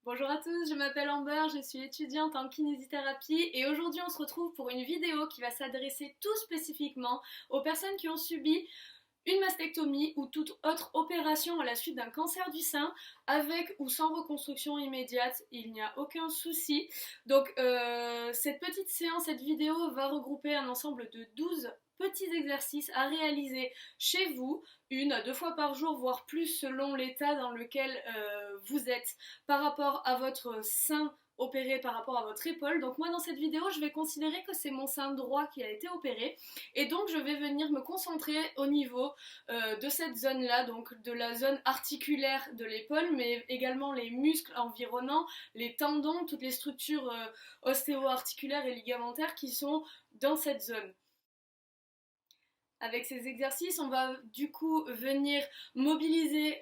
Bonjour à tous, je m'appelle Amber, je suis étudiante en kinésithérapie et aujourd'hui on se retrouve pour une vidéo qui va s'adresser tout spécifiquement aux personnes qui ont subi une mastectomie ou toute autre opération à la suite d'un cancer du sein, avec ou sans reconstruction immédiate, il n'y a aucun souci. Donc cette petite séance, cette vidéo va regrouper un ensemble de 12 petits exercices à réaliser chez vous, une à deux fois par jour, voire plus selon l'état dans lequel vous êtes par rapport à votre sein opéré, par rapport à votre épaule. Donc moi dans cette vidéo je vais considérer que c'est mon sein droit qui a été opéré et donc je vais venir me concentrer au niveau de cette zone là, donc de la zone articulaire de l'épaule, mais également les muscles environnants, les tendons, toutes les structures ostéo-articulaires et ligamentaires qui sont dans cette zone. Avec ces exercices, on va du coup venir mobiliser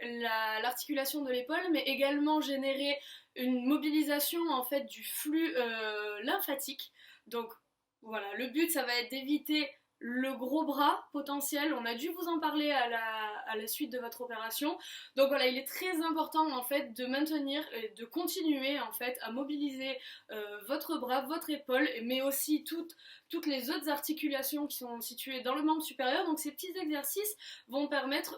l'articulation de l'épaule, mais également générer une mobilisation en fait du flux lymphatique. Donc voilà, le but ça va être d'éviter le gros bras potentiel. On a dû vous en parler à la suite de votre opération. Donc voilà, il est très important en fait de maintenir et de continuer en fait à mobiliser votre bras, votre épaule, mais aussi toutes les autres articulations qui sont situées dans le membre supérieur. Donc ces petits exercices vont permettre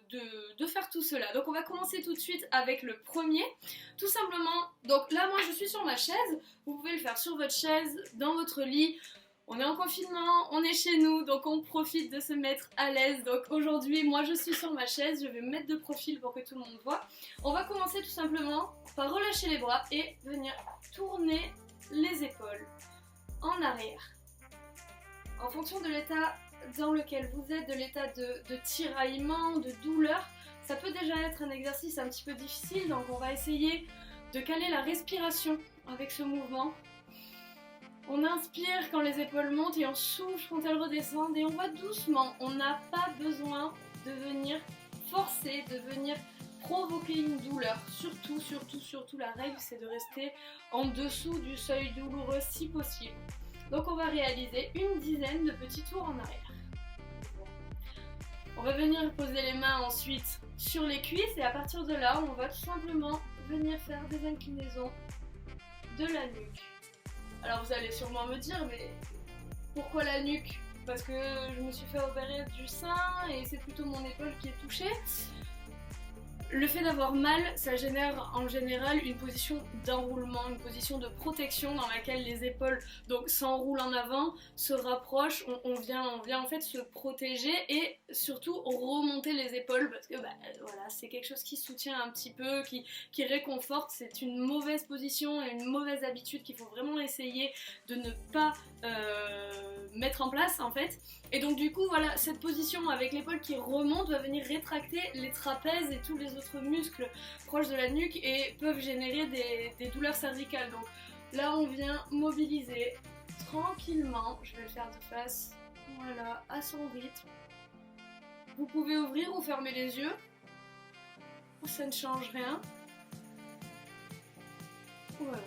de faire tout cela. Donc on va commencer tout de suite avec le premier. Tout simplement, donc là moi je suis sur ma chaise, vous pouvez le faire sur votre chaise, dans votre lit. On est en confinement, on est chez nous, donc on profite de se mettre à l'aise. Donc aujourd'hui, moi je suis sur ma chaise, je vais me mettre de profil pour que tout le monde voit. On va commencer tout simplement par relâcher les bras et venir tourner les épaules en arrière. En fonction de l'état dans lequel vous êtes, de l'état de tiraillement, de douleur, ça peut déjà être un exercice un petit peu difficile, donc on va essayer de caler la respiration avec ce mouvement. On inspire quand les épaules montent et on souffle quand elles redescendent et on va doucement. On n'a pas besoin de venir forcer, de venir provoquer une douleur. Surtout, la règle c'est de rester en dessous du seuil douloureux si possible. Donc on va réaliser une dizaine de petits tours en arrière. On va venir poser les mains ensuite sur les cuisses et à partir de là, on va tout simplement venir faire des inclinaisons de la nuque. Alors vous allez sûrement me dire, mais pourquoi la nuque? Parce que je me suis fait opérer du sein et c'est plutôt mon épaule qui est touchée. Le fait d'avoir mal, ça génère en général une position d'enroulement, une position de protection dans laquelle les épaules donc s'enroulent en avant, se rapprochent, on vient en fait se protéger et surtout remonter les épaules parce que voilà, c'est quelque chose qui soutient un petit peu, qui réconforte. C'est une mauvaise position et une mauvaise habitude qu'il faut vraiment essayer de ne pas mettre en place en fait. Et donc du coup voilà, cette position avec l'épaule qui remonte va venir rétracter les trapèzes et tous les autres muscles proches de la nuque et peuvent générer des douleurs cervicales. Donc là on vient mobiliser tranquillement, je vais le faire de face, voilà, à son rythme. Vous pouvez ouvrir ou fermer les yeux, ça ne change rien. Voilà,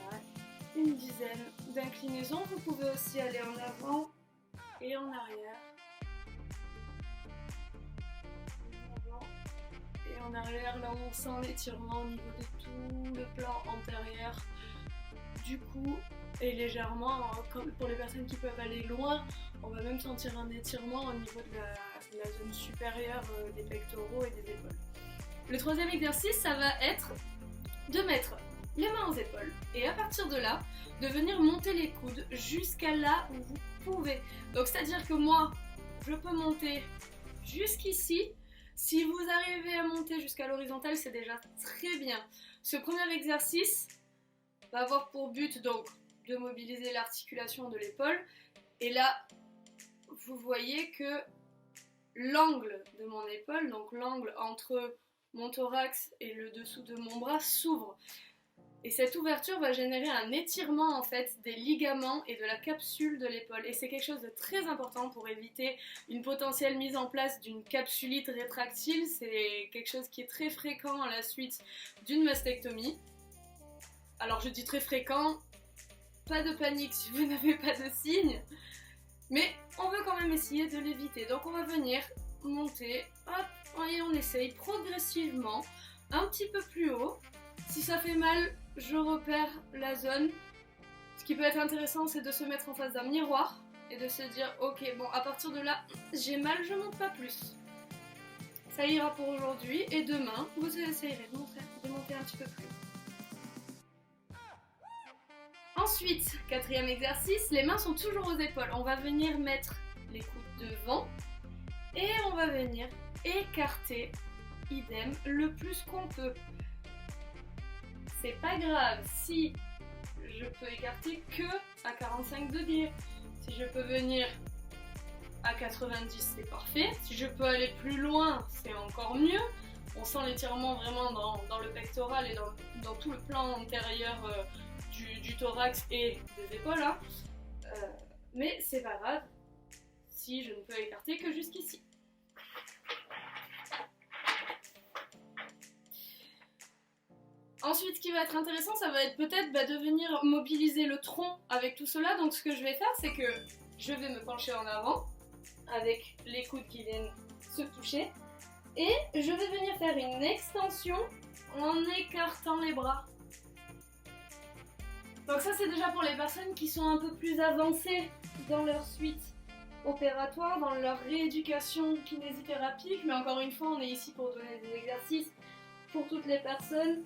une dizaine d'inclinaisons. Vous pouvez aussi aller en avant et en arrière. Et en arrière, là où on sent l'étirement au niveau de tout le plan antérieur du cou et légèrement, comme pour les personnes qui peuvent aller loin, on va même sentir un étirement au niveau de la zone supérieure des pectoraux et des épaules. Le troisième exercice, ça va être de mettre les mains aux épaules et à partir de là, de venir monter les coudes jusqu'à là où vous pouvez. Donc c'est-à-dire que moi, je peux monter jusqu'ici. Si vous arrivez à monter jusqu'à l'horizontale, c'est déjà très bien. Ce premier exercice va avoir pour but donc de mobiliser l'articulation de l'épaule. Et là, vous voyez que l'angle de mon épaule, donc l'angle entre mon thorax et le dessous de mon bras s'ouvre. Et cette ouverture va générer un étirement en fait des ligaments et de la capsule de l'épaule. Et c'est quelque chose de très important pour éviter une potentielle mise en place d'une capsulite rétractile. C'est quelque chose qui est très fréquent à la suite d'une mastectomie. Alors je dis très fréquent, pas de panique si vous n'avez pas de signes, mais on veut quand même essayer de l'éviter. Donc on va venir monter, hop, et on essaye progressivement, un petit peu plus haut. Si ça fait mal, je repère la zone. Ce qui peut être intéressant, c'est de se mettre en face d'un miroir et de se dire ok, bon, à partir de là, j'ai mal, je monte pas plus. Ça ira pour aujourd'hui et demain, vous essayerez de monter un petit peu plus. Ensuite, quatrième exercice, les mains sont toujours aux épaules. On va venir mettre les coudes devant et on va venir écarter, idem, le plus qu'on peut. C'est pas grave si je peux écarter que à 45 degrés. Si je peux venir à 90, c'est parfait. Si je peux aller plus loin, c'est encore mieux. On sent l'étirement vraiment dans le pectoral et dans tout le plan antérieur du thorax et des épaules. Hein. Mais c'est pas grave si je ne peux écarter que jusqu'ici. Ensuite, ce qui va être intéressant, ça va être peut-être de venir mobiliser le tronc avec tout cela. Donc ce que je vais faire, c'est que je vais me pencher en avant avec les coudes qui viennent se toucher. Et je vais venir faire une extension en écartant les bras. Donc ça, c'est déjà pour les personnes qui sont un peu plus avancées dans leur suite opératoire, dans leur rééducation kinésithérapique. Mais encore une fois, on est ici pour donner des exercices pour toutes les personnes,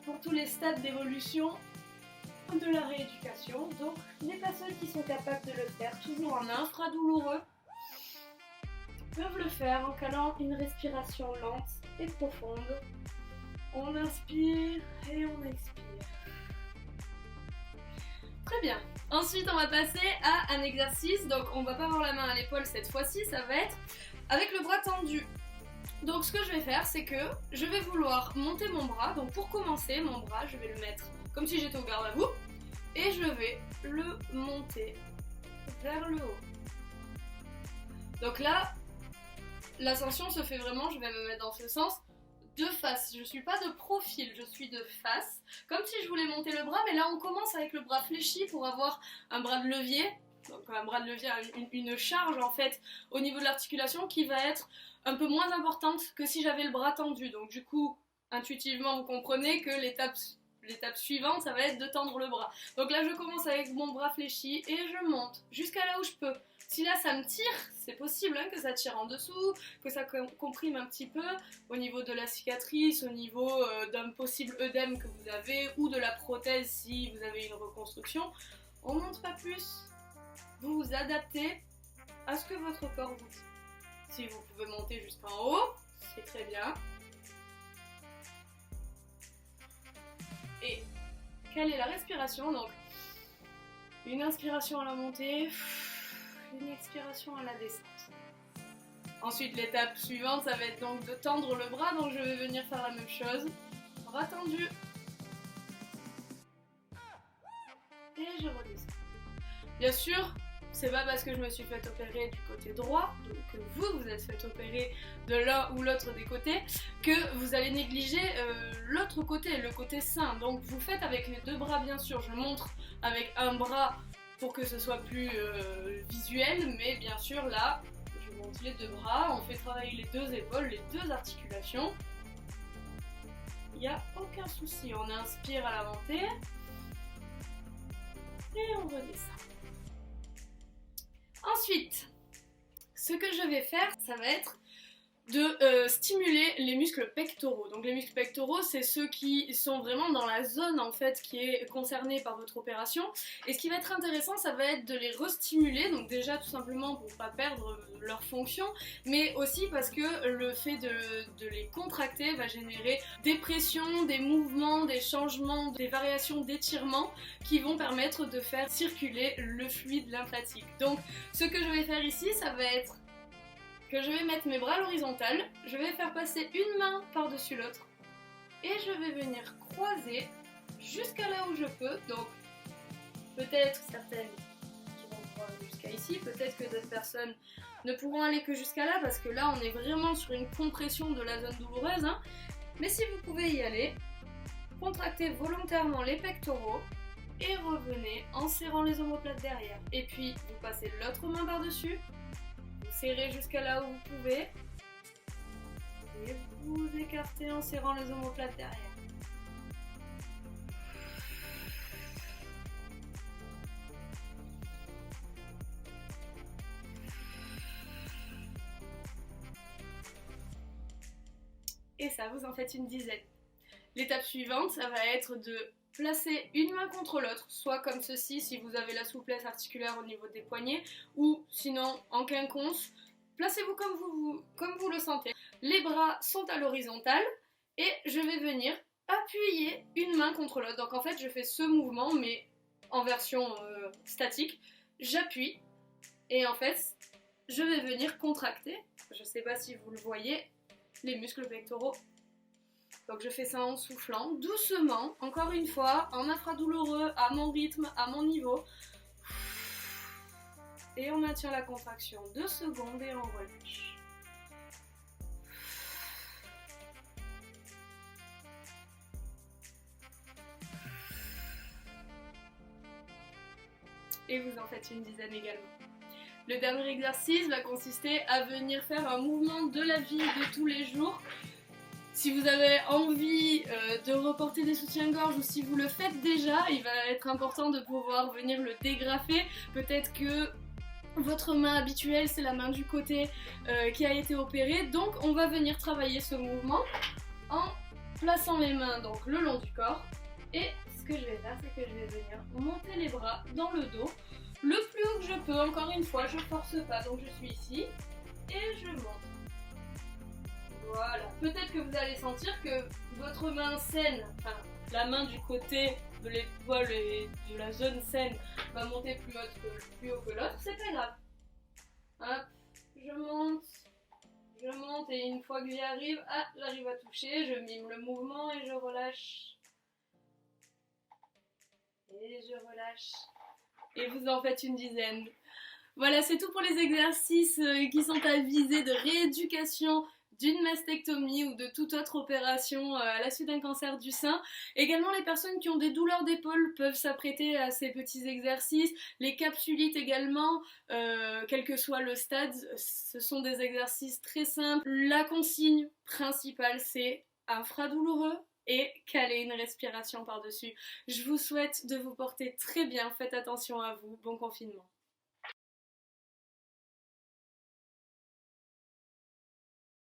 pour tous les stades d'évolution de la rééducation. Donc les personnes qui sont capables de le faire, toujours en infradouloureux, peuvent le faire en calant une respiration lente et profonde. On inspire et on expire. Très bien. Ensuite, on va passer à un exercice. Donc, on va pas avoir la main à l'épaule cette fois-ci, ça va être avec le bras tendu. Donc, ce que je vais faire, c'est que je vais vouloir monter mon bras. Donc, pour commencer, mon bras, je vais le mettre comme si j'étais au garde à vous. Et je vais le monter vers le haut. Donc là, l'ascension se fait vraiment, je vais me mettre dans ce sens, de face. Je ne suis pas de profil, je suis de face. Comme si je voulais monter le bras, mais là on commence avec le bras fléchi pour avoir un bras de levier. Donc un bras de levier, une charge en fait au niveau de l'articulation qui va être un peu moins importante que si j'avais le bras tendu. Donc du coup, intuitivement, vous comprenez que l'étape suivante, ça va être de tendre le bras. Donc là, je commence avec mon bras fléchi et je monte jusqu'à là où je peux. Si là, ça me tire, c'est possible hein, que ça tire en dessous, que ça comprime un petit peu au niveau de la cicatrice, au niveau d'un possible œdème que vous avez ou de la prothèse si vous avez une reconstruction. On ne monte pas plus. Vous vous adaptez à ce que votre corps vous dit. Si vous pouvez monter jusqu'en haut, c'est très bien. Et quelle est la respiration? Donc, une inspiration à la montée, une expiration à la descente. Ensuite, l'étape suivante, ça va être donc de tendre le bras. Donc, je vais venir faire la même chose. Bras tendu. Et je redescends. Bien sûr, c'est pas parce que je me suis fait opérer du côté droit, que vous êtes fait opérer de l'un ou l'autre des côtés, que vous allez négliger l'autre côté, le côté sain. Donc vous faites avec les deux bras bien sûr, je montre avec un bras pour que ce soit plus visuel, mais bien sûr là, je monte les deux bras, on fait travailler les deux épaules, les deux articulations. Il n'y a aucun souci, on inspire à la montée et on redescend. Ensuite, ce que je vais faire, ça va être de stimuler les muscles pectoraux. Donc les muscles pectoraux, c'est ceux qui sont vraiment dans la zone en fait qui est concernée par votre opération. Et ce qui va être intéressant, ça va être de les restimuler. Donc déjà tout simplement pour ne pas perdre leur fonction, mais aussi parce que le fait de les contracter va générer des pressions, des mouvements, des changements, des variations d'étirement qui vont permettre de faire circuler le fluide lymphatique. Donc ce que je vais faire ici, ça va être que je vais mettre mes bras à l'horizontale, je vais faire passer une main par-dessus l'autre et je vais venir croiser jusqu'à là où je peux. Donc peut-être certaines qui vont pouvoir aller jusqu'à ici, peut-être que d'autres personnes ne pourront aller que jusqu'à là parce que là on est vraiment sur une compression de la zone douloureuse. Hein. Mais si vous pouvez y aller, contractez volontairement les pectoraux et revenez en serrant les omoplates derrière. Et puis vous passez l'autre main par-dessus. Serrez jusqu'à là où vous pouvez et vous écartez en serrant les omoplates derrière. et ça, vous en faites une dizaine. L'étape suivante, ça va être de placer une main contre l'autre, soit comme ceci si vous avez la souplesse articulaire au niveau des poignets, ou sinon en quinconce. Placez-vous comme vous le sentez. Les bras sont à l'horizontale et je vais venir appuyer une main contre l'autre. Donc en fait je fais ce mouvement mais en version statique. J'appuie et en fait je vais venir contracter, je ne sais pas si vous le voyez, les muscles pectoraux. Donc je fais ça en soufflant, doucement, encore une fois, en infradouloureux, à mon rythme, à mon niveau. Et on maintient la contraction 2 secondes et on relâche. Et vous en faites une dizaine également. Le dernier exercice va consister à venir faire un mouvement de la vie de tous les jours. Si vous avez envie de reporter des soutiens-gorge ou si vous le faites déjà, il va être important de pouvoir venir le dégrafer. Peut-être que votre main habituelle, c'est la main du côté qui a été opérée. Donc on va venir travailler ce mouvement en plaçant les mains donc, le long du corps. Et ce que je vais faire, c'est que je vais venir monter les bras dans le dos. Le plus haut que je peux, encore une fois, je ne force pas. Donc je suis ici et je monte. Voilà. Peut-être que vous allez sentir que votre main saine, enfin la main du côté de l'épaule et de la zone saine va monter plus haut que l'autre, c'est pas grave. Hop, je monte et une fois que j'y arrive, j'arrive à toucher, je mime le mouvement et je relâche. Et je relâche. Et vous en faites une dizaine. Voilà, c'est tout pour les exercices qui sont à viser de rééducation d'une mastectomie ou de toute autre opération à la suite d'un cancer du sein. Également, les personnes qui ont des douleurs d'épaule peuvent s'apprêter à ces petits exercices. Les capsulites également, quel que soit le stade, ce sont des exercices très simples. La consigne principale, c'est infradouloureux et caler une respiration par-dessus. Je vous souhaite de vous porter très bien, faites attention à vous, bon confinement.